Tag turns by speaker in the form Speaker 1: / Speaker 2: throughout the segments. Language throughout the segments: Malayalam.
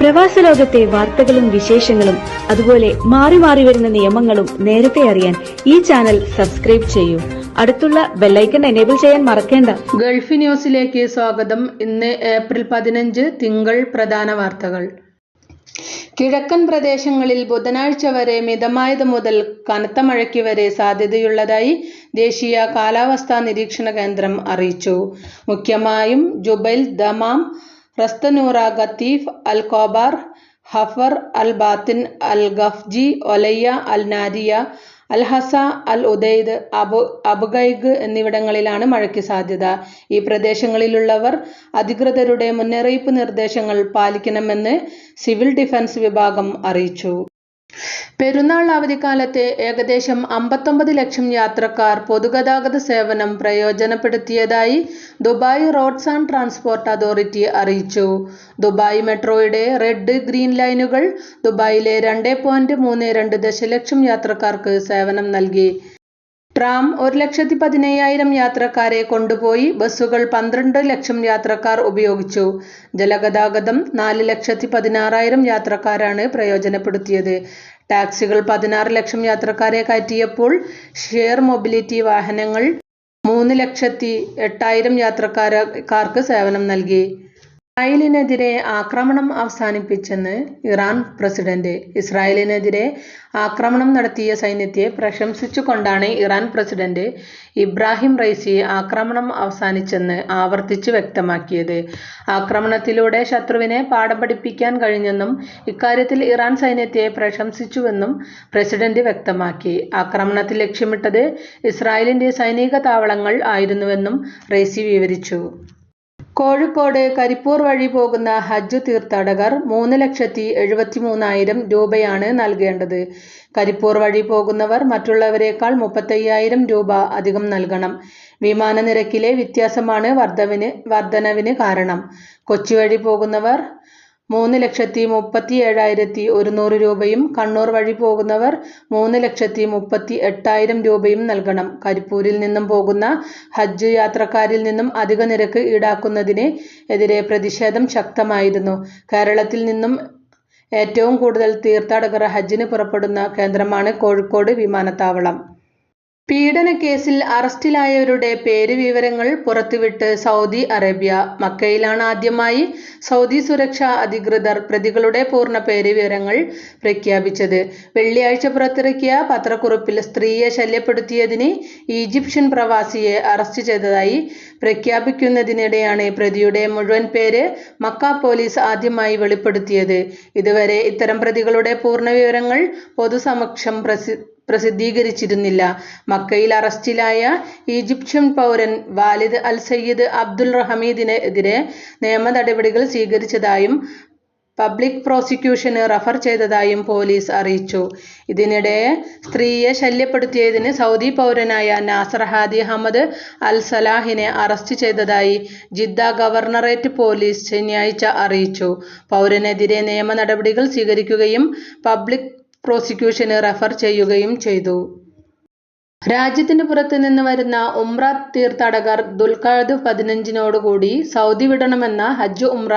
Speaker 1: പ്രവാസ ലോകത്തെ വാർത്തകളും വിശേഷങ്ങളും അതുപോലെ മാറി മാറി വരുന്ന നിയമങ്ങളും നേരത്തെ അറിയാൻ ഈ ചാനൽ സബ്സ്ക്രൈബ് ചെയ്യൂ. അടുത്തുള്ള ബെല്ലൈക്കൺ എനേബിൾ ചെയ്യാൻ മറക്കേണ്ട.
Speaker 2: ഗൾഫ് ന്യൂസിലേക്ക് സ്വാഗതം. ഇന്ന് ഏപ്രിൽ 15 തിങ്കൾ. പ്രധാന വാർത്തകൾ. കിഴക്കൻ പ്രദേശങ്ങളിൽ ബുധനാഴ്ച വരെ മിതമായത് മുതൽ കനത്ത മഴയ്ക്ക് വരെ സാധ്യതയുള്ളതായി ദേശീയ കാലാവസ്ഥാ നിരീക്ഷണ കേന്ദ്രം അറിയിച്ചു. മുഖ്യമായും ജുബൈൽ, ദമാം, റസ്തനൂറ, ഗത്തീഫ്, അൽ കോബാർ, ഹഫർ, അൽ ബാത്തിൻ, അൽ ഗഫ്ജി, ഒലയ്യ, അൽ നാരിയ, അൽ ഹസ, അൽ ഉദൈദ്, അബുഗൈഗ് എന്നിവിടങ്ങളിലാണ് മഴയ്ക്ക് സാധ്യത. ഈ പ്രദേശങ്ങളിലുള്ളവർ അധികൃതരുടെ മുന്നറിയിപ്പ് നിർദ്ദേശങ്ങൾ പാലിക്കണമെന്ന് സിവിൽ ഡിഫൻസ് വിഭാഗം അറിയിച്ചു. പെരുന്നാൾ അവധിക്കാലത്തെ ഏകദേശം 59 ലക്ഷം യാത്രക്കാർ പൊതുഗതാഗത സേവനം പ്രയോജനപ്പെടുത്തിയതായി Dubai Roads and Transport Authority അറിയിച്ചു. ദുബായ് മെട്രോയുടെ റെഡ്, ഗ്രീൻ ലൈനുകൾ ദുബായിലെ 2.32 ദശലക്ഷം യാത്രക്കാർക്ക് സേവനം നൽകി. ട്രാം 1,15,000 യാത്രക്കാരെ കൊണ്ടുപോയി. ബസ്സുകൾ 12 ലക്ഷം യാത്രക്കാർ ഉപയോഗിച്ചു. ജലഗതാഗതം 4,16,000 യാത്രക്കാരാണ് പ്രയോജനപ്പെടുത്തിയത്. ടാക്സികൾ 16 ലക്ഷം യാത്രക്കാരെ കയറ്റിയപ്പോൾ ഷെയർ മൊബിലിറ്റി വാഹനങ്ങൾ 3,08,000 യാത്രക്കാർക്ക് സേവനം നൽകി. ഇസ്രായേലിനെതിരെ ആക്രമണം അവസാനിപ്പിച്ചെന്ന് ഇറാൻ പ്രസിഡന്റ്. ഇസ്രായേലിനെതിരെ ആക്രമണം നടത്തിയ സൈന്യത്തെ പ്രശംസിച്ചുകൊണ്ടാണ് ഇറാൻ പ്രസിഡന്റ് ഇബ്രാഹിം റൈസി ആക്രമണം അവസാനിച്ചെന്ന് ആവർത്തിച്ച് വ്യക്തമാക്കിയത്. ആക്രമണത്തിലൂടെ ശത്രുവിനെ പാഠം പഠിപ്പിക്കാൻ കഴിഞ്ഞെന്നും ഇക്കാര്യത്തിൽ ഇറാൻ സൈന്യത്തെ പ്രശംസിച്ചുവെന്നും പ്രസിഡന്റ് വ്യക്തമാക്കി. ആക്രമണത്തിൽ ലക്ഷ്യമിട്ടത് ഇസ്രായേലിന്റെ സൈനിക താവളങ്ങൾ ആയിരുന്നുവെന്നും റൈസി വിവരിച്ചു. കോഴിക്കോട് കരിപ്പൂർ വഴി പോകുന്ന ഹജ്ജ് തീർത്ഥാടകർ 3,73,000 രൂപയാണ് നൽകേണ്ടത്. കരിപ്പൂർ വഴി പോകുന്നവർ മറ്റുള്ളവരെക്കാൾ 35,000 രൂപ അധികം നൽകണം. വിമാന നിരക്കിലെ വ്യത്യാസമാണ് വർധനവിന് കാരണം. കൊച്ചി വഴി പോകുന്നവർ 3,37,100 രൂപയും കണ്ണൂർ വഴി പോകുന്നവർ 3,38,000 രൂപയും നൽകണം. കരിപ്പൂരിൽ നിന്നും പോകുന്ന ഹജ്ജ് യാത്രക്കാരിൽ നിന്നും അധിക നിരക്ക് ഈടാക്കുന്നതിന് എതിരെ പ്രതിഷേധം ശക്തമായിരുന്നു. കേരളത്തിൽ നിന്നും ഏറ്റവും കൂടുതൽ തീർത്ഥാടകർ ഹജ്ജിന് പുറപ്പെടുന്ന കേന്ദ്രമാണ് കോഴിക്കോട് വിമാനത്താവളം. പീഡനക്കേസിൽ അറസ്റ്റിലായവരുടെ പേര് വിവരങ്ങൾ പുറത്തുവിട്ട് സൗദി അറേബ്യ. മക്കയിലാണ് ആദ്യമായി സൗദി സുരക്ഷാ അധികൃതർ പ്രതികളുടെ പൂർണ്ണ പേര് വിവരങ്ങൾ പ്രഖ്യാപിച്ചത്. വെള്ളിയാഴ്ച പുറത്തിറക്കിയ പത്രക്കുറിപ്പിൽ സ്ത്രീയെ ശല്യപ്പെടുത്തിയതിന് ഈജിപ്ഷ്യൻ പ്രവാസിയെ അറസ്റ്റ് ചെയ്തതായി പ്രഖ്യാപിക്കുന്നതിനിടെയാണ് പ്രതിയുടെ മുഴുവൻ പേര് മക്ക പോലീസ് ആദ്യമായി വെളിപ്പെടുത്തിയത്. ഇതുവരെ ഇത്തരം പ്രതികളുടെ പൂർണ്ണ വിവരങ്ങൾ പൊതുസമക്ഷം പ്രസിദ്ധീകരിച്ചിരുന്നില്ല. മക്കയിൽ അറസ്റ്റിലായ ഈജിപ്ഷ്യൻ പൗരൻ വാലിദ് അൽ സയ്യിദ് അബ്ദുൽ ഹമീദിനെതിരെ നിയമ നടപടികൾ സ്വീകരിച്ചതായും പബ്ലിക് പ്രോസിക്യൂഷന് റഫർ ചെയ്തതായും പോലീസ് അറിയിച്ചു. ഇതിനിടെ സ്ത്രീയെ ശല്യപ്പെടുത്തിയതിന് സൗദി പൗരനായ നാസർ ഹാദി അഹമ്മദ് അൽ സലാഹിനെ അറസ്റ്റ് ചെയ്തതായി ജിദ്ദ ഗവർണറേറ്റ് പോലീസ് ശനിയാഴ്ച അറിയിച്ചു. പൗരനെതിരെ നിയമ നടപടികൾ സ്വീകരിക്കുകയും പബ്ലിക് പ്രോസിക്യൂഷന് റഫർ ചെയ്യുകയും ചെയ്തു. രാജ്യത്തിന് പുറത്തു നിന്ന് വരുന്ന ഉംറ തീർത്ഥാടകർ ദുൽഖഅദ് 15-നോടുകൂടി സൗദി വിടണമെന്ന ഹജ്ജ് ഉംറ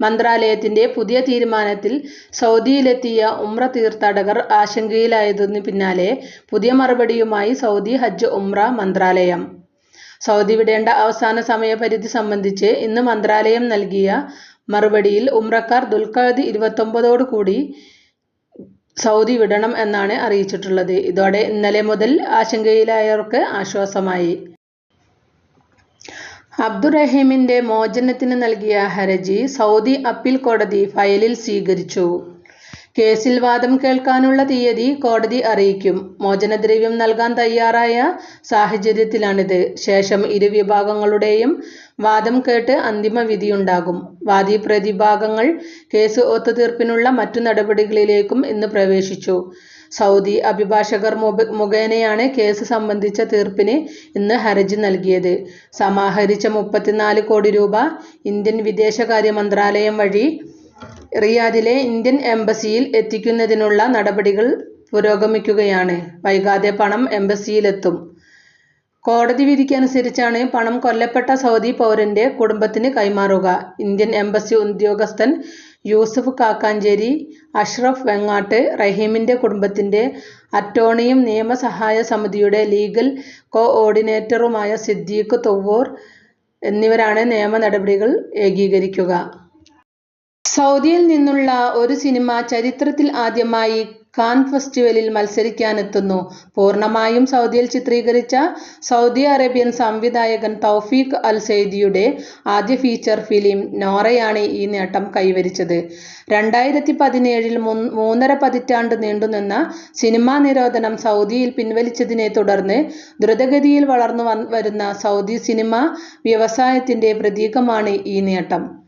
Speaker 2: മന്ത്രാലയത്തിന്റെ പുതിയ തീരുമാനത്തിൽ സൗദിയിലെത്തിയ ഉംറ തീർത്ഥാടകർ ആശങ്കയിലായതിനു പിന്നാലെ പുതിയ മറുപടിയുമായി സൗദി ഹജ്ജ് ഉംറ മന്ത്രാലയം. സൗദി വിടേണ്ട അവസാന സമയപരിധി സംബന്ധിച്ച് ഇന്ന് മന്ത്രാലയം നൽകിയ മറുപടിയിൽ ഉംറക്കാർ ദുൽഖഅദ് 29-ഓടുകൂടി സൗദി വിടണം എന്നാണ് അറിയിച്ചിട്ടുള്ളത്. ഇതോടെ ഇന്നലെ മുതൽ ആശങ്കയിലായവർക്ക് ആശ്വാസമായി. അബ്ദുറഹീമിന്റെ മോചനത്തിന് നൽകിയ ഹർജി സൗദി അപ്പീൽ കോടതി ഫയലിൽ സ്വീകരിച്ചു. കേസിൽ വാദം കേൾക്കാനുള്ള തീയതി കോടതി അറിയിക്കും. മോചനദ്രവ്യം നൽകാൻ തയ്യാറായ സാഹചര്യത്തിലാണിത്. ശേഷം ഇരുവിഭാഗങ്ങളുടെയും വാദം കേട്ട് അന്തിമ വിധിയുണ്ടാകും. വാദി പ്രതിഭാഗങ്ങൾ കേസ് ഒത്തുതീർപ്പിനുള്ള മറ്റു നടപടികളിലേക്കും ഇന്ന് പ്രവേശിച്ചു. സൗദി അഭിഭാഷകർ മുഖേനയാണ് കേസ് സംബന്ധിച്ച തീർപ്പിന് ഇന്ന് ഹർജി നൽകിയത്. സമാഹരിച്ച 34 കോടി രൂപ ഇന്ത്യൻ വിദേശകാര്യ മന്ത്രാലയം വഴി റിയാദിലെ ഇന്ത്യൻ എംബസിയിൽ എത്തിക്കുന്നതിനുള്ള നടപടികൾ പുരോഗമിക്കുകയാണ്. വൈകാതെ പണം എംബസിയിലെത്തും. കോടതി വിധിക്കനുസരിച്ചാണ് പണം കൊല്ലപ്പെട്ട സൗദി പൗരന്റെ കുടുംബത്തിന് കൈമാറുക. ഇന്ത്യൻ എംബസി ഉദ്യോഗസ്ഥൻ യൂസഫ് കാക്കാഞ്ചേരി, അഷ്റഫ് വെങ്ങാട്ട്, റഹീമിന്റെ കുടുംബത്തിന്റെ അറ്റോർണിയും നിയമസഹായ സമിതിയുടെ ലീഗൽ കോഓർഡിനേറ്ററുമായ സിദ്ദീഖ് തുവ്വൂർ എന്നിവരാണ് നിയമ നടപടികൾ ഏകീകരിക്കുക. സൗദിയിൽ നിന്നുള്ള ഒരു സിനിമ ചരിത്രത്തിൽ ആദ്യമായി കാൻ ഫെസ്റ്റിവലിൽ മത്സരിക്കാനെത്തുന്നു. പൂർണ്ണമായും സൗദിയിൽ ചിത്രീകരിച്ച സൗദി അറേബ്യൻ സംവിധായകൻ തൗഫീഖ് അൽ സൈദിയുടെ ആദ്യ ഫീച്ചർ ഫിലിം നോറയാണ് ഈ നേട്ടം കൈവരിച്ചത്. 2017 മൂന്നര പതിറ്റാണ്ട് നീണ്ടുനിന്ന സിനിമാ നിരോധനം സൗദിയിൽ പിൻവലിച്ചതിനെ തുടർന്ന് ദ്രുതഗതിയിൽ വളർന്നു വരുന്ന സൗദി സിനിമാ വ്യവസായത്തിന്റെ പ്രതീകമാണ് ഈ നേട്ടം.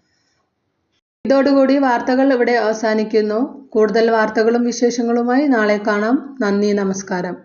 Speaker 2: ഇതോടുകൂടി വാർത്തകൾ ഇവിടെ അവസാനിക്കുന്നു. കൂടുതൽ വാർത്തകളും വിശേഷങ്ങളുമായി നാളെ കാണാം. നന്ദി, നമസ്കാരം.